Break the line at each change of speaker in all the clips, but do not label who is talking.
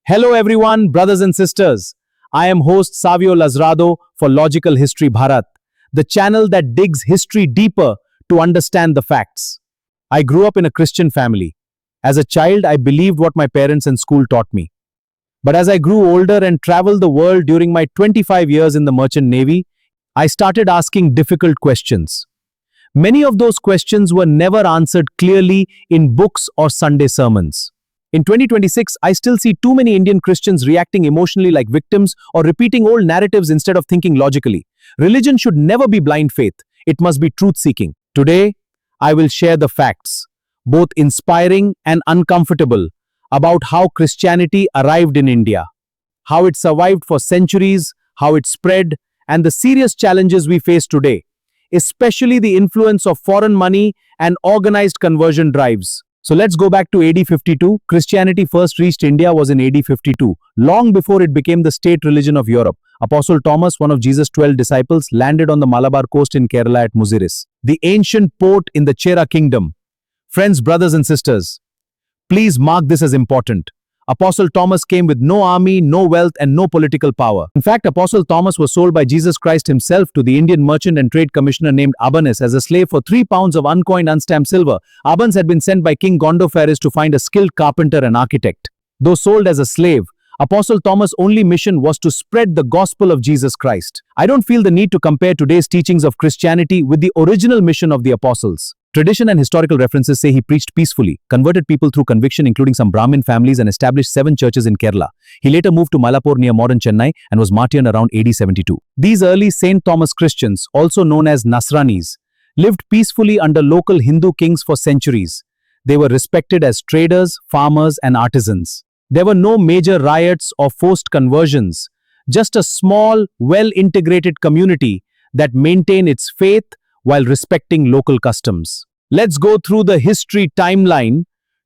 Hello everyone, brothers and sisters. I am host Savio Lasrado for Logical History Bharat, the channel that digs history deeper to understand the facts. I grew up in a Christian family. As a child, I believed what my parents and school taught me. But as I grew older and traveled the world during my 25 years in the Merchant Navy, I started asking difficult questions. Many of those questions were never answered clearly in books or Sunday sermons. In 2026, I still see too many Indian Christians reacting emotionally like victims or repeating old narratives instead of thinking logically. Religion should never be blind faith. It must be truth-seeking. Today, I will share the facts, both inspiring and uncomfortable, about how Christianity arrived in India, how it survived for centuries, how it spread, and the serious challenges we face today, especially the influence of foreign money and organized conversion drives. So let's go back to AD 52. Christianity first reached India was in AD 52, long before it became the state religion of Europe. Apostle Thomas, one of Jesus' 12 disciples, landed on the Malabar coast in Kerala at Muziris, the ancient port in the Chera kingdom. Friends, brothers and sisters, please mark this as important. Apostle Thomas came with no army, no wealth, and no political power. In fact, Apostle Thomas was sold by Jesus Christ himself to the Indian merchant and trade commissioner named Abanes as a slave for 3 pounds of uncoined, unstamped silver. Abanes had been sent by King Gondophares to find a skilled carpenter and architect. Though sold as a slave, Apostle Thomas' only mission was to spread the gospel of Jesus Christ. I don't feel the need to compare today's teachings of Christianity with the original mission of the apostles. Tradition and historical references say he preached peacefully, converted people through conviction including some Brahmin families and established 7 churches in Kerala. He later moved to Malapur near modern Chennai and was martyred around AD 72. These early St. Thomas Christians, also known as Nasranis, lived peacefully under local Hindu kings for centuries. They were respected as traders, farmers, and artisans. There were no major riots or forced conversions, just a small, well-integrated community that maintained its faith while respecting local customs. Let's go through the history timeline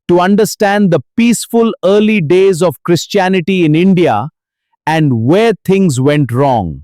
to understand the peaceful early days of Christianity in India and where things went wrong.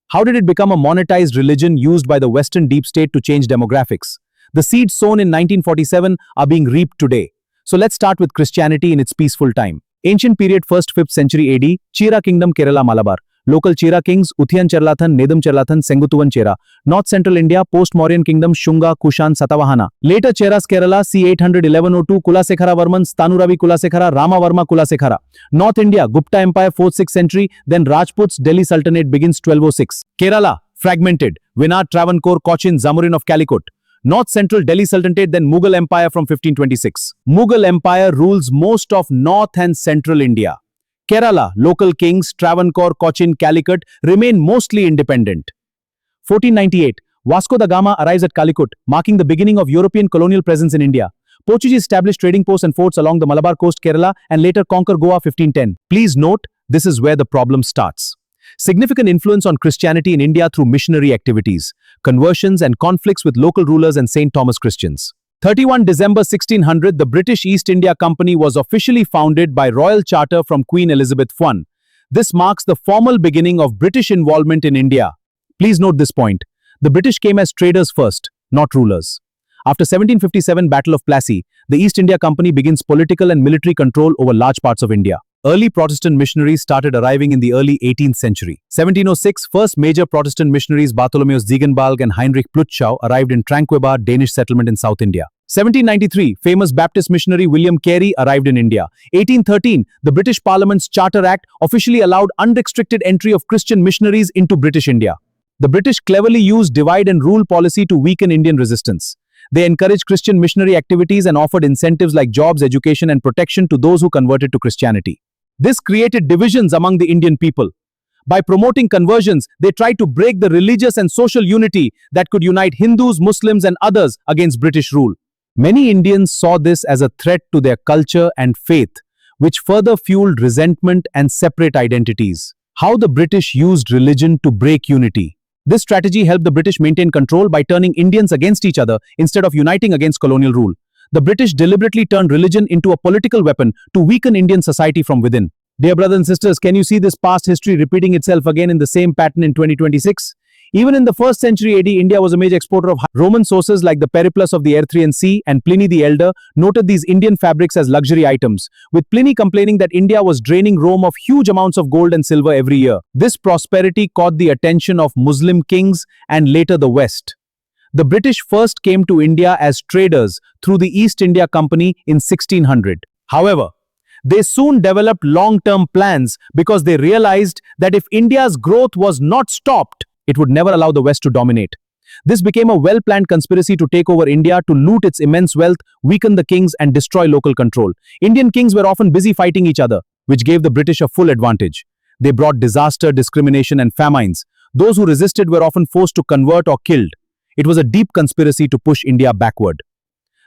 How did it become a monetized religion used by the Western deep state to change demographics? The seeds sown in 1947 are being reaped today. So let's start with Christianity in its peaceful time. Ancient period 1st-5th century AD, Chera Kingdom, Kerala, Malabar. Local Chera kings, Uthyan Charlathan, Nedum Charlathan, Sengutuvan Chera. North Central India, post-Mauryan kingdom, Shunga, Kushan, Satavahana. Later Cheras Kerala, c. 811-02, Kulasekhara Varman, Stanuravi Kulasekhara, Rama Varma Kulasekhara. North India, Gupta Empire, 4th-6th century, then Rajputs, Delhi Sultanate begins 1206. Kerala, fragmented, Vinod Travancore, Cochin, Zamorin of Calicut. North Central Delhi Sultanate, then Mughal Empire from 1526. Mughal Empire rules most of North and Central India. Kerala, local kings, Travancore, Cochin, Calicut, remain mostly independent. 1498, Vasco da Gama arrives at Calicut, marking the beginning of European colonial presence in India. Portuguese established trading posts and forts along the Malabar coast, Kerala, and later conquer Goa 1510. Please note, this is where the problem starts. Significant influence on Christianity in India through missionary activities, conversions and conflicts with local rulers and St. Thomas Christians. 31 December 1600, the British East India Company was officially founded by royal charter from Queen Elizabeth I. This marks the formal beginning of British involvement in India. Please note this point. The British came as traders first, not rulers. After 1757 Battle of Plassey, the East India Company begins political and military control over large parts of India. Early Protestant missionaries started arriving in the early 18th century. 1706, first major Protestant missionaries Bartholomew Ziegenbalg and Heinrich Plutschau arrived in Tranquebar, Danish settlement in South India. 1793, famous Baptist missionary William Carey arrived in India. 1813, the British Parliament's Charter Act officially allowed unrestricted entry of Christian missionaries into British India. The British cleverly used divide and rule policy to weaken Indian resistance. They encouraged Christian missionary activities and offered incentives like jobs, education, and protection to those who converted to Christianity. This created divisions among the Indian people. By promoting conversions, they tried to break the religious and social unity that could unite Hindus, Muslims, and others against British rule. Many Indians saw this as a threat to their culture and faith, which further fueled resentment and separate identities. How the British used religion to break unity. This strategy helped the British maintain control by turning Indians against each other instead of uniting against colonial rule. The British deliberately turned religion into a political weapon to weaken Indian society from within. Dear brothers and sisters, can you see this past history repeating itself again in the same pattern in 2026? Even in the 1st century AD, India was a major exporter of Roman sources like the Periplus of the Erythraean Sea and Pliny the Elder noted these Indian fabrics as luxury items, with Pliny complaining that India was draining Rome of huge amounts of gold and silver every year. This prosperity caught the attention of Muslim kings and later the West. The British first came to India as traders through the East India Company in 1600. However, they soon developed long-term plans because they realized that if India's growth was not stopped, it would never allow the West to dominate. This became a well-planned conspiracy to take over India, to loot its immense wealth, weaken the kings, and destroy local control. Indian kings were often busy fighting each other, which gave the British a full advantage. They brought disaster, discrimination, and famines. Those who resisted were often forced to convert or killed. It was a deep conspiracy to push India backward.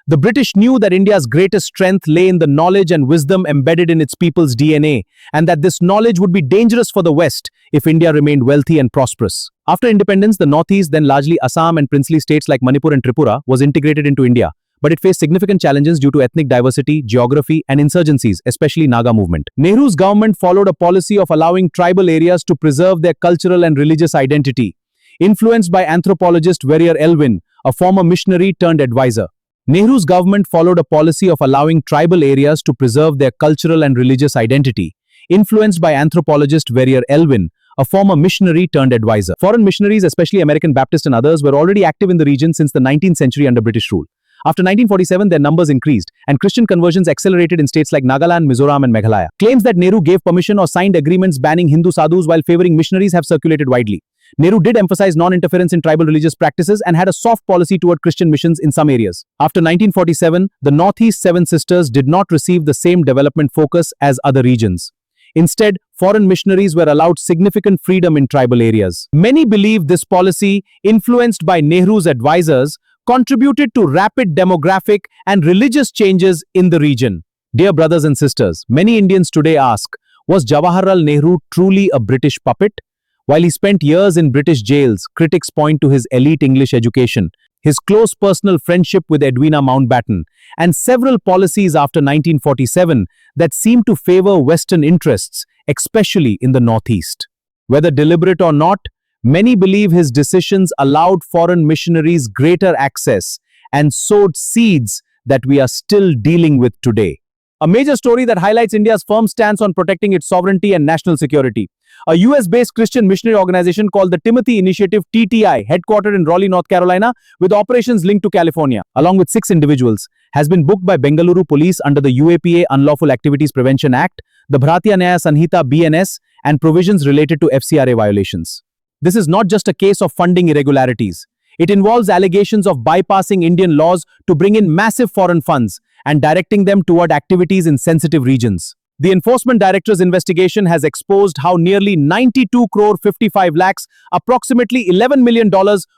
The British knew that India's greatest strength lay in the knowledge and wisdom embedded in its people's DNA, and that this knowledge would be dangerous for the West if India remained wealthy and prosperous. After independence, the Northeast, then largely Assam and princely states like Manipur and Tripura, was integrated into India, but it faced significant challenges due to ethnic diversity, geography, and insurgencies, especially Naga movement. Nehru's government followed a policy of allowing tribal areas to preserve their cultural and religious identity, influenced by anthropologist Verrier Elwin, a former missionary turned advisor. Nehru's government followed a policy of allowing tribal areas to preserve their cultural and religious identity, influenced by anthropologist Verrier Elwin, a former missionary turned advisor. Foreign missionaries, especially American Baptists and others, were already active in the region since the 19th century under British rule. After 1947, their numbers increased, and Christian conversions accelerated in states like Nagaland, Mizoram, and Meghalaya. Claims that Nehru gave permission or signed agreements banning Hindu sadhus while favoring missionaries have circulated widely. Nehru did emphasize non-interference in tribal religious practices and had a soft policy toward Christian missions in some areas. After 1947, the Northeast Seven Sisters did not receive the same development focus as other regions. Instead, foreign missionaries were allowed significant freedom in tribal areas. Many believe this policy, influenced by Nehru's advisors, contributed to rapid demographic and religious changes in the region. Dear brothers and sisters, many Indians today ask, was Jawaharlal Nehru truly a British puppet? While he spent years in British jails, critics point to his elite English education, his close personal friendship with Edwina Mountbatten, and several policies after 1947 that seem to favor Western interests, especially in the Northeast. Whether deliberate or not, many believe his decisions allowed foreign missionaries greater access and sowed seeds that we are still dealing with today. A major story that highlights India's firm stance on protecting its sovereignty and national security. A US-based Christian missionary organization called the Timothy Initiative (TTI), headquartered in Raleigh, North Carolina, with operations linked to California, along with 6 individuals, has been booked by Bengaluru police under the UAPA Unlawful Activities Prevention Act, the Bharatiya Nyaya Sanhita (BNS), and provisions related to FCRA violations. This is not just a case of funding irregularities. It involves allegations of bypassing Indian laws to bring in massive foreign funds and directing them toward activities in sensitive regions. The Enforcement Director's investigation has exposed how nearly 92 crore 55 lakhs, approximately $11 million,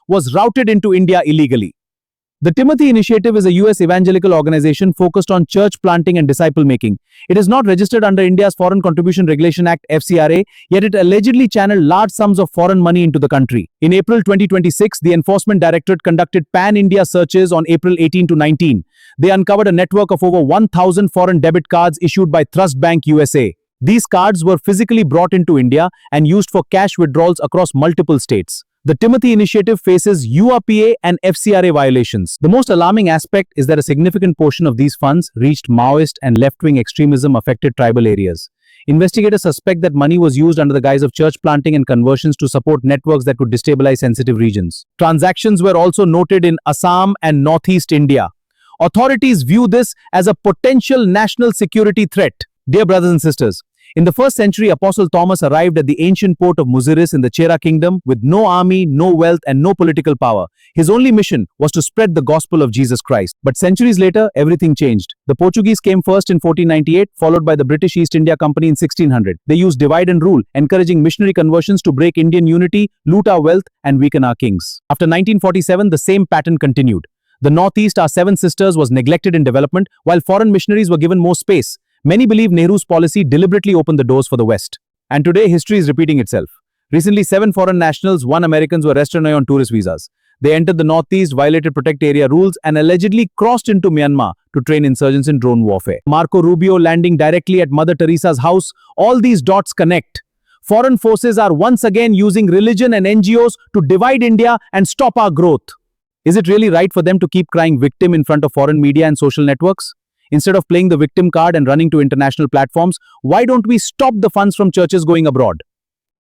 was routed into India illegally. The Timothy Initiative is a US evangelical organization focused on church planting and disciple making. It is not registered under India's Foreign Contribution Regulation Act (FCRA), yet it allegedly channeled large sums of foreign money into the country. In April 2026, the Enforcement Directorate conducted pan-India searches on April 18 to 19. They uncovered a network of over 1,000 foreign debit cards issued by Trust Bank USA. These cards were physically brought into India and used for cash withdrawals across multiple states. The Timothy Initiative faces URPA and FCRA violations. The most alarming aspect is that a significant portion of these funds reached Maoist and left-wing extremism affected tribal areas. Investigators suspect that money was used under the guise of church planting and conversions to support networks that could destabilize sensitive regions. Transactions were also noted in Assam and Northeast India. Authorities view this as a potential national security threat. Dear brothers and sisters, in the 1st century, Apostle Thomas arrived at the ancient port of Muziris in the Chera kingdom with no army, no wealth, and no political power. His only mission was to spread the gospel of Jesus Christ. But centuries later, everything changed. The Portuguese came first in 1498, followed by the British East India Company in 1600. They used divide and rule, encouraging missionary conversions to break Indian unity, loot our wealth, and weaken our kings. After 1947, the same pattern continued. The Northeast, our 7 sisters, was neglected in development, while foreign missionaries were given more space. Many believe Nehru's policy deliberately opened the doors for the West. And today, history is repeating itself. Recently, 7 foreign nationals, 1 Americans were arrested on tourist visas. They entered the Northeast, violated Protect Area rules, and allegedly crossed into Myanmar to train insurgents in drone warfare. Marco Rubio landing directly at Mother Teresa's house. All these dots connect. Foreign forces are once again using religion and NGOs to divide India and stop our growth. Is it really right for them to keep crying victim in front of foreign media and social networks? Instead of playing the victim card and running to international platforms, why don't we stop the funds from churches going abroad?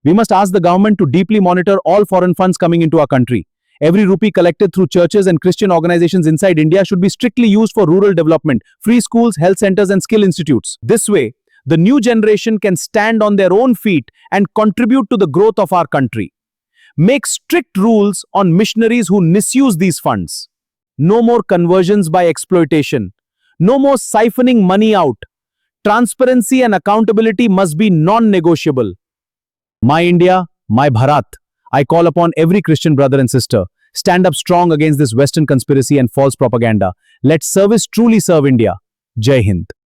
We must ask the government to deeply monitor all foreign funds coming into our country. Every rupee collected through churches and Christian organizations inside India should be strictly used for rural development, free schools, health centers, and skill institutes. This way, the new generation can stand on their own feet and contribute to the growth of our country. Make strict rules on missionaries who misuse these funds. No more conversions by exploitation. No more siphoning money out. Transparency and accountability must be non-negotiable. My India, my Bharat. I call upon every Christian brother and sister, stand up strong against this Western conspiracy and false propaganda. Let service truly serve India. Jai Hind.